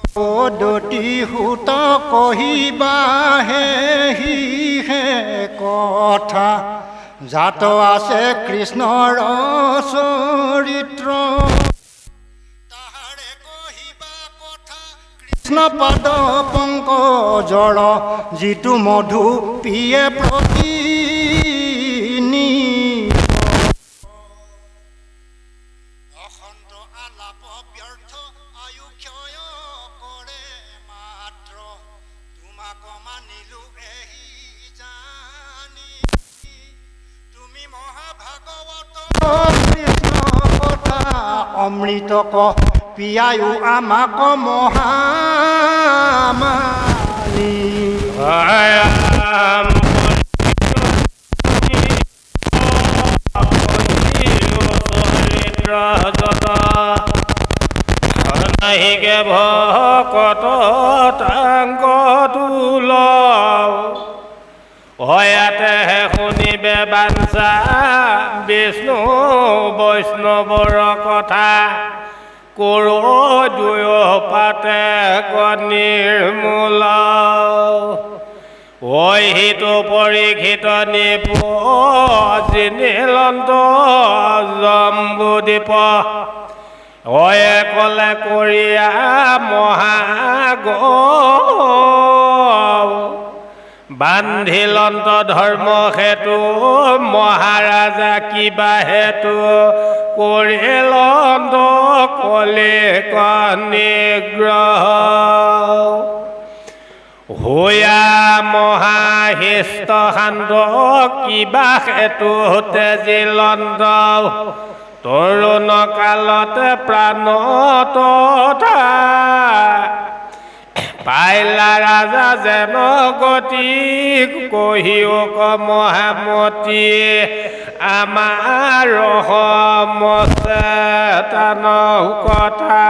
দতি সুত কহিবাহে হিহে কথা জাত আছে কৃষ্ণৰ চৰিত্ৰ তাহাৰে কহিবা কথা কৃষ্ণ পদ পংকজৰ যিটো মধু পিয়ে প্ৰতি অমৃত ক পিয়ায়ু আমাক মহামানী নাহিকে ভকত টাংক তুল হয়াতে শুনিবে বাঞ্ছা বিষ্ণু বৈষ্ণৱৰ কথা কৰো দুয়ো পাতে নিৰ্মূল ঐহিত পৰীক্ষিত নিপ জিনিলন্ত জম্বুদ্বীপ অয়ে কলে কৰিয়া মহাগ বান্ধিলন্ত ধৰ্ম হেতু মহাৰাজা কিবা হেতু কৰিলন্ত কলিক নিগ্ৰহ হোয়া মহাহিষ্ট শান্ত কিবা হেতু তেজিলন্ত তৰুণ কালতে প্ৰাণ তথা পাইলা ৰাজা যেন গতি কহিওক মহামতী আমাৰ সমস্তান কথা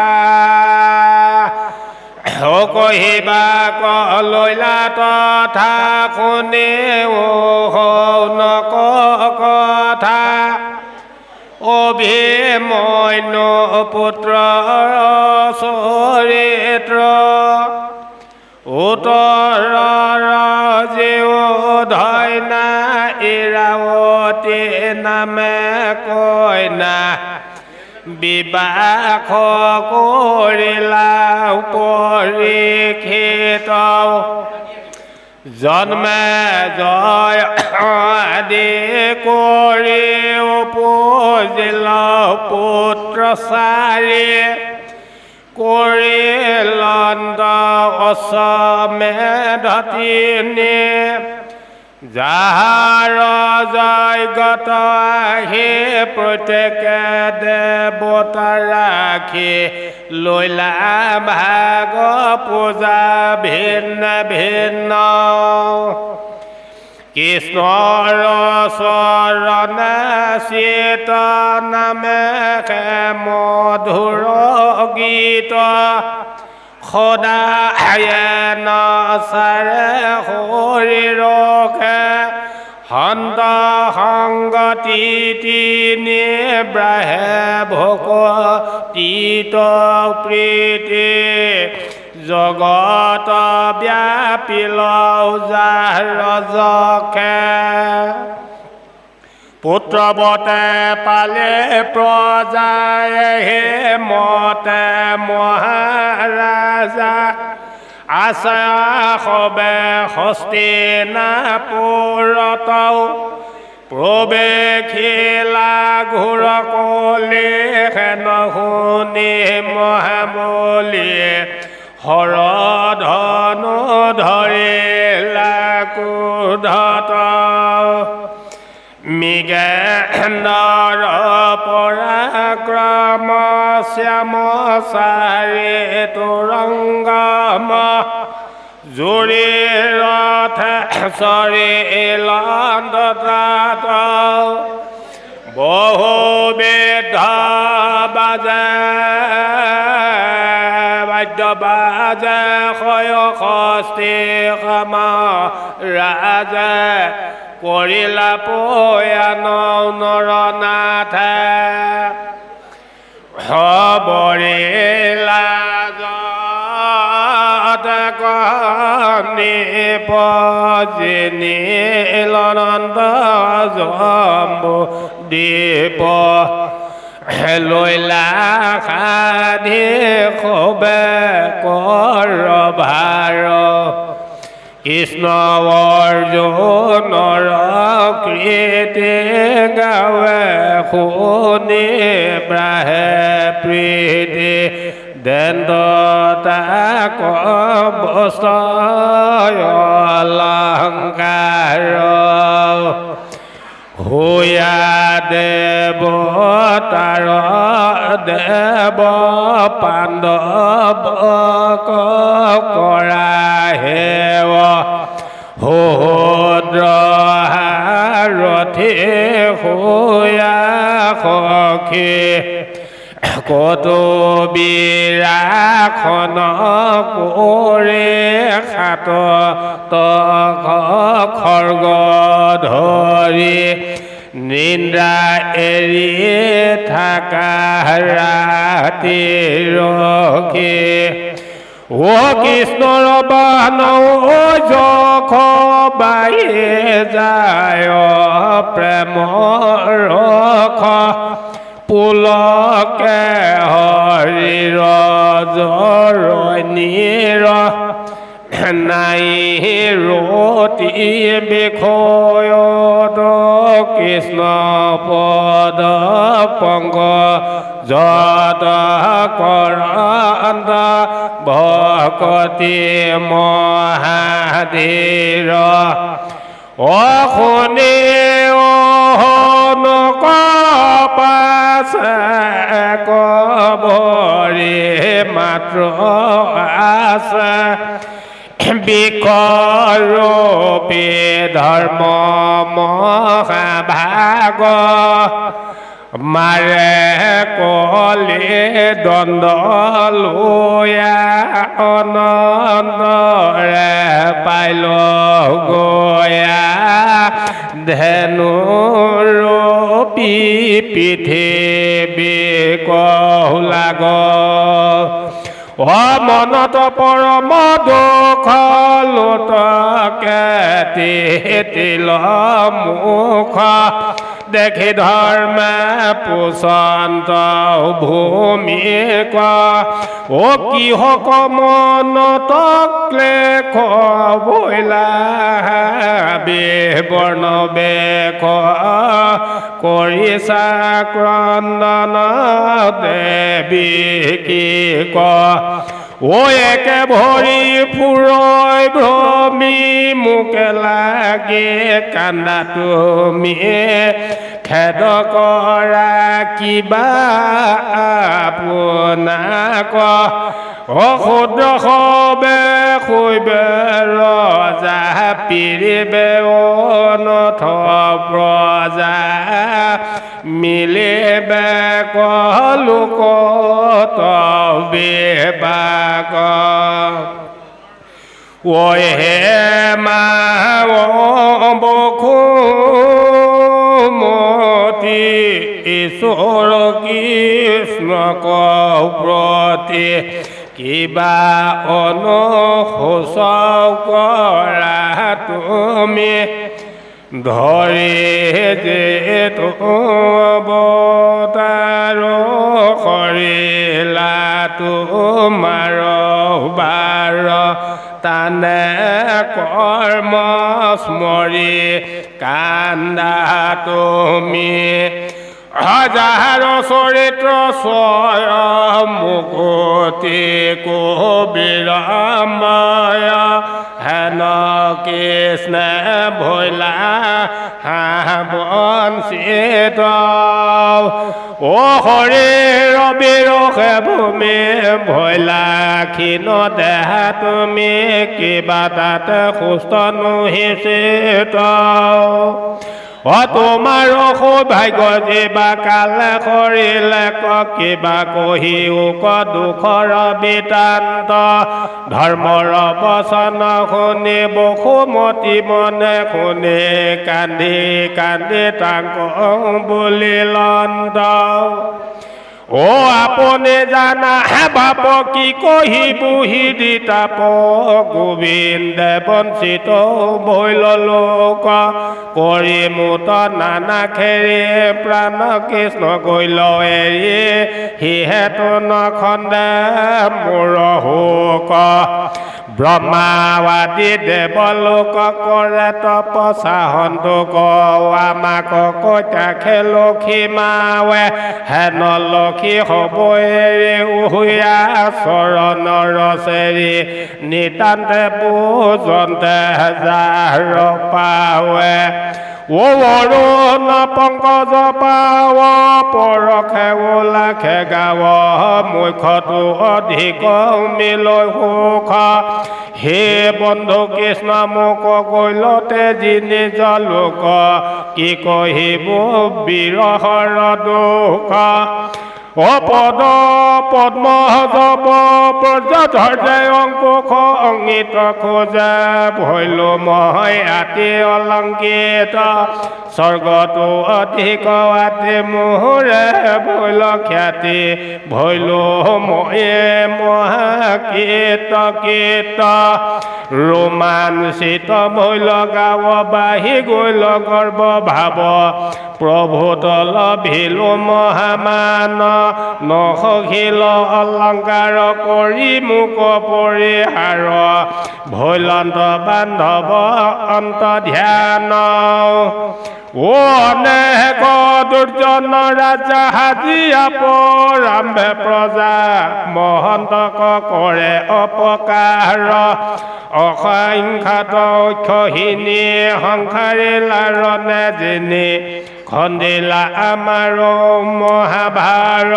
কহিবা কলৈলা তথা শুনে নক কথা অভিমন্য পুত্ৰ চৰিত্ৰ উত্তৰ যেও ধইনা ইৰাৱতী নামে কইনা বিবাহ কৰিলা পৰীক্ষিত জন্মে জয় আদি কৰি উপজিল পুত্ৰ চাৰি কৰিলন্ত অশ্বমেধতিনি যাহাৰ জয়গত আহি প্ৰত্যেকে দেৱতা ৰাখি লৈলা ভাগ পূজা ভিন্ন ভিন্ন কৃষ্ণৰ চৰণে চিত নামে মধুৰ গীত সদায়ে নচাৰে শৰীৰকে হন্ত সংগতি তিনি ব্ৰাহে ভকতীত প্ৰীতি জগত ব্যাপিল যাৰ ৰজকে পুত্ৰৱতে পালে প্ৰজায়ে হে মতে মহাৰাজা আশা সবে হস্তিনাপুৰত প্ৰৱেশিলা ঘোৰ কলি হেন শুনি মহাবলীয়ে হৰধনু ধৰিলা ক্ৰোধত মৃগেন্দ্ৰৰ পৰাক্ৰম শ্যাম চাৰি তুৰংগম জুৰি ৰথে চৰিলন্ত বহুবিধ বাজে বাদ্য বাজে শয় হস্তি সম ৰাজে কৰিলা পয়ান নৰনাথে হবৰিলা নিপজিনী লনন্দ জম্বু দীপ লৈলা সাধি খবে কৰ ভাৰ কৃষ্ণ অৰ্জুনৰ কৃতি গাৱে শুনি ব্ৰাহে প্ৰীতি দেন্দ তাক বস্ত্ৰ অলংকাৰ হুয়া দেৱ তাৰ দেৱ পাণ্ডৱ কৰা হেৱ সুদ্ৰ ৰথি হুয়া সখী কতো বিৰাখন কৰে সাত খৰ্গ ধৰি নিন্দা এৰি থাকা ৰাতি ৰখি ও কৃষ্ণৰ বাহন যখ বায়ে যায় প্ৰেমৰ ৰখ পুলকে হৰিৰ জৰণীৰ নাই ৰতি বিষয়ত কৃষ্ণ পদ পংগ যত কৰন্দ ভকতি মহাধীৰ শুনি নক পাছে কবৰি মাত্ৰ আছে বিকৰূপী ধৰ্ম মহাভাগ মাৰে কলি দণ্ড লোয়া অনন্দৰে পাইল গয়া ধেনু ৰূপী পৃথিৱী কহুলাগ মনত পৰম দুখ লোটকে তিল মুখ দেখি ধৰ্মে পুচন্ত ভূমি ও কিহক মনত ক্লেশ বৈলা বিবৰ্ণ বেশ কৰিছা ক্ৰন্দন দেৱী কি ও একে ভৰি ফুৰৈ ভ্ৰমি মোকে লাগে কান্দা তুমি খেদ কৰা কিবা আপোনাক অশুদ্ৰ সবে শৈবে ৰজা পিৰিবে অনথ প্ৰজা মিলিবে কলোক বিবাক ঐ হে মা বসুমতী ঈশ্বৰ কৃষ্ণক প্ৰতি কিবা অনুশোচ কৰা তুমি ধৰি যে অৱতাৰ কৰিলা তোমাৰ বাৰ তানে কৰ্ম স্মৰি কান্দা তুমি হাজাৰ চৰিত্ৰ ছয় মুকুতি কবিৰাময় হেন কৃষ্ণে ভৈলা বঞ্চিত ও হৰিৰ বিৰহে ভূমি ভৈলা ক্ষীণ দেহা তুমি কিবা তাত সুস্থ নহিচিত তোমাৰ সৌভাগ্য যিবা কালে কৰিলে কিবা কহিও দুখৰ বৃত্তান্ত ধৰ্মৰ বচন শুনি বসুমতী মনে শুনি কান্দি কান্দি তাক বুলি লন্ত ও আপনে জানা বাপ কি কহিবুহি দিতাপ গোবিন্দে বঞ্চিত ভৈল লোক কৰি মুত নানা খেৰে প্ৰাণ কৃষ্ণ গৈল এৰি সিহেতু নখন্দে মোৰ শোক ব্ৰহ্মাবাদী দেৱলোক কৰে তপস্যা সন্তোষ আমাক কৈতা খেলখী মাৱে হেন লক্ষী হ'বৰে উহুয়া চৰণৰ চেৰি নিতান্তে পূজন্তে যাৰ পাৱে ও অৰুণ পংকজ পাৱ পৰখে ওলাখে গাৱ মুখ্যটো অধিক মিলৈ সুখ হে বন্ধু কৃষ্ণ মোক গৈলতে যিনি জলোক কি কহিব বিৰহৰ দুখ অপদ পদ্ম জপ ব্ৰজধৰ্যে অংকুশ অংগীত খোজা ভৈলো মই আতি অলংকিত স্বৰ্গতো অধিক আতি মোৰে ভৈল খ্যাতি ভৈলো ময়ে মহাকীত কীত ৰোমাঞ্চিত ভৈল গাৱ বাঢ়ি গৈল গৰ্ব ভাৱ প্ৰভু তল ভিলো মহামান নসখিল অলংকাৰ কৰি মোক পৰিহাৰ ভৈলন্ত বান্ধৱ অন্ত ধ্যান ও অনেক দুৰ্জন ৰাজা হাজিয়া পৰাম্ভে প্ৰজা মহন্তক কৰে অপকাৰ অসংখ্যাত অক্ষহীনী সংসাৰী লাৰণে যিনি খন্দিলা আমাৰ মহাভাৰ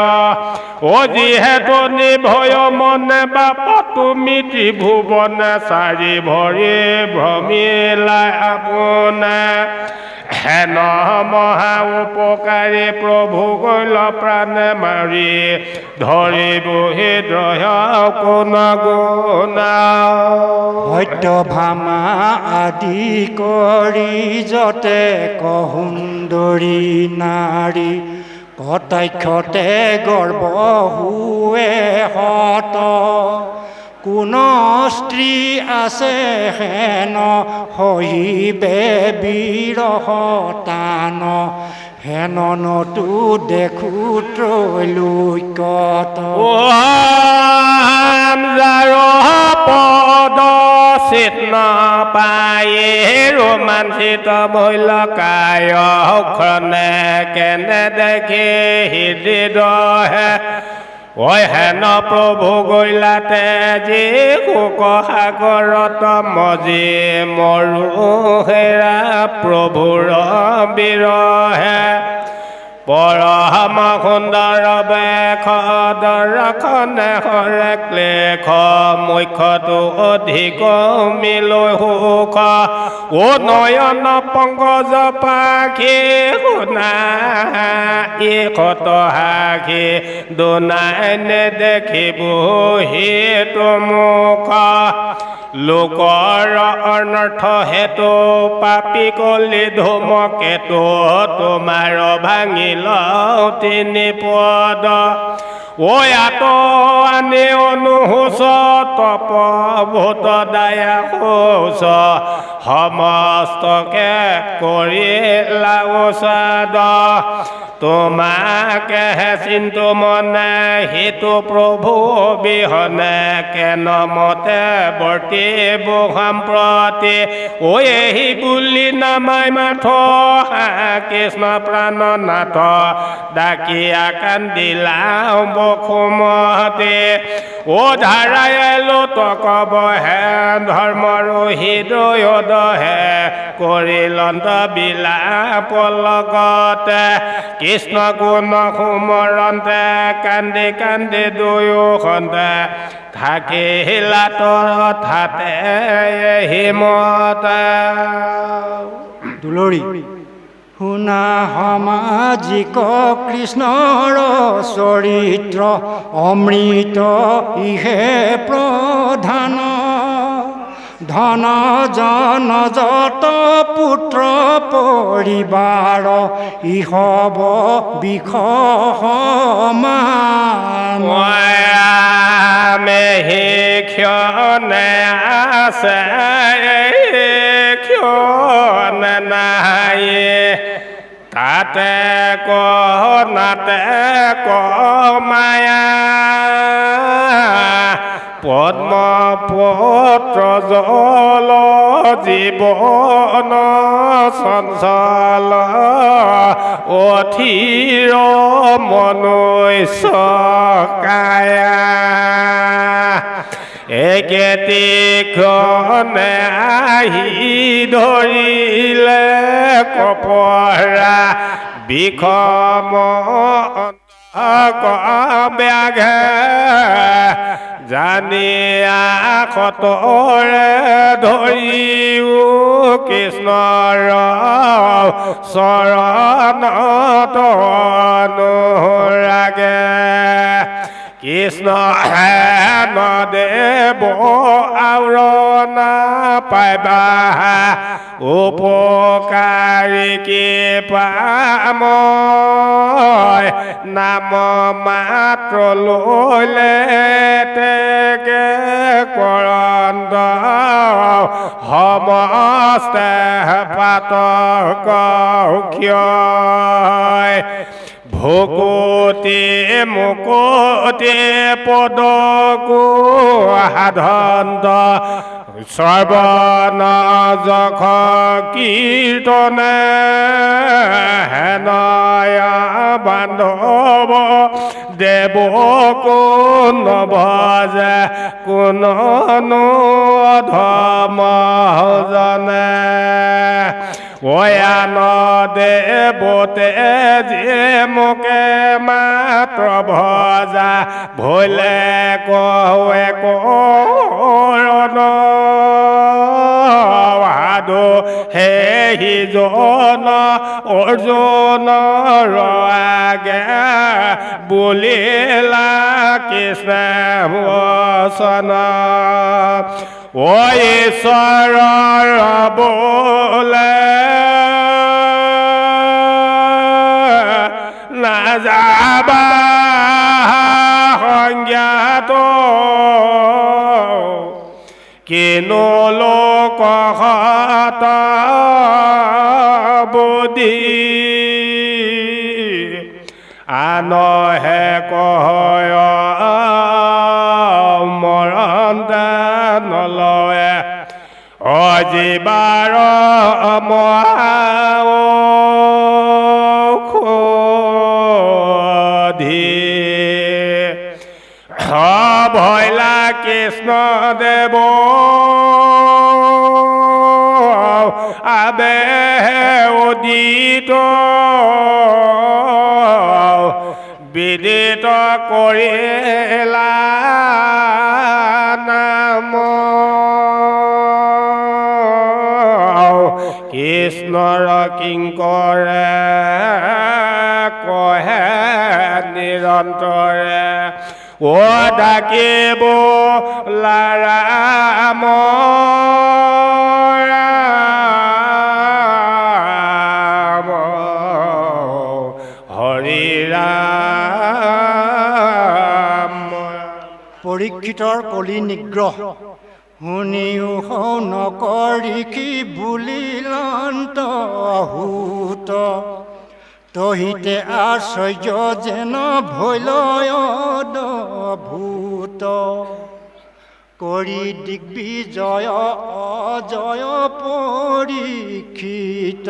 ও যিহেতু নিভয় মনে বাপ তুমি ত্ৰিভুৱনে চাৰি ভৰি ভ্ৰমিলা আপোনা হেন মহা উপকাৰী প্ৰভু গৈল প্ৰাণে মাৰি ধৰিবহি দ্ৰয় কোন গুণা সত্যভামা আদি কৰি যতে কহুন্দৰী নাৰী কটাক্ষতে গৰ্ব হুৱে হত কোন স্ত্ৰী আছে হেন সহিবে বিৰহ তান হেন নতু দেখো ত্ৰৈলোক্যত যাৰ পদ চিত্ন পায়ে ৰোমাঞ্চিত ভৈল কায় ক্ষণে কেনে দেখি হৃদয় ঐ হেন প্ৰভু গৈলাতে যি শোক সাগৰত মজি মৰো হেৰা প্ৰভুৰ বিৰহে পৰম সুন্দৰ বেশ দৰ্শনে হৰে ক্লেশ মুখ্যটো অধিক মিলৈ সুখ ও নয়ন পংকজ পাখি শুনা ই কত হাখি দুনাই নেদেখিব হেতু মুখ লোকৰ অনৰ্থ হেতু পাপী কলি ধুমকেতু তোমাৰ ভাঙিল তিনি পদ ঐ আত আনি অনুসুচ তপ ভূত দায়া শোচ সমস্তকে কৰি লাউচাদ তোমাকে চিন্তু মনে হিতু প্ৰভু বিহনে কেন মতে বৰ্তিব সম্প্ৰতি ঐ এহি বুলি নামাই মাথ কৃষ্ণ প্ৰাণনাথ ডাকিয়া কান্দিলা বসুমতি ও ধাৰাই লোতক বহে ধৰ্মৰ হৃদয় দহে কৰিলন্ত বিলাপ লগতে কৃষ্ণ গুণ সুমৰন্তে কান্দি কান্দি দুয়োখন্তে থাকিলা তথাতে হিমতে দুলৰী শুনা সামাজিক কৃষ্ণৰ চৰিত্ৰ অমৃত ইহে প্ৰধান ধন জন যত পুত্ৰ পৰিবাৰ ইহব বিষ সমান মেহি ক্ষণে আছে ক্ষণে নাই তাতে নাতে মায়া পদ্মপত্ৰ জল জীৱন চঞ্চল অথিৰ মনুষ্য কায়া একেতিক্ষণে আহি ধৰিলে কপৰা বিষম ব্যাঘে জানিয়া কতৰে ধৰিও কৃষ্ণৰ চৰণত অনুৰাগে কৃষ্ণ হেন দেৱ আওৰণা পাইবা উপকাৰী কি পাম নাম মাত্ৰ ললে তেকে কৰন্দ সমস্তে পাতক ক্ষয় ভকতি মুকতি পদকো সাধন্ত শ্ৰৱণ যখ কীৰ্তনে হেনয় বান্ধৱ দেৱকো নভজে কোননো অধম জনে অয়ান দেৱতে যে মোকে মাত্ৰ ভজা ভলে কৱে কৰণ সাধু সেই জন অৰ্জুন ৰাগে বুলিলা কৃষ্ণ বচন ঐ ঈশ্বৰৰ বোলে নাযাবা সংজ্ঞাত কিনো লোক বুদ্ধি আনহে কয় মৰন্তে নলয়ে অজীবাৰ ভৈলা কৃষ্ণ দেৱ আবে উদিত বিদিত কৰিলা নাম কৃষ্ণৰ কিংকৰে কহে নিৰন্তৰে ও ডাকিব ৰাম ৰাম হৰি ৰাম পৰীক্ষিতৰ কলি নিগ্ৰহ শুনিও নকৰি কি বুলিলান্ত অহূত তহিতে আশ্চৰ্য যেন ভৈলয় ভূত কৰি দিগ্বিজয় অজয় পৰীক্ষিত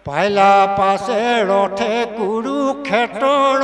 পাইলা পাছে ৰথে কুৰুক্ষেত্ৰৰ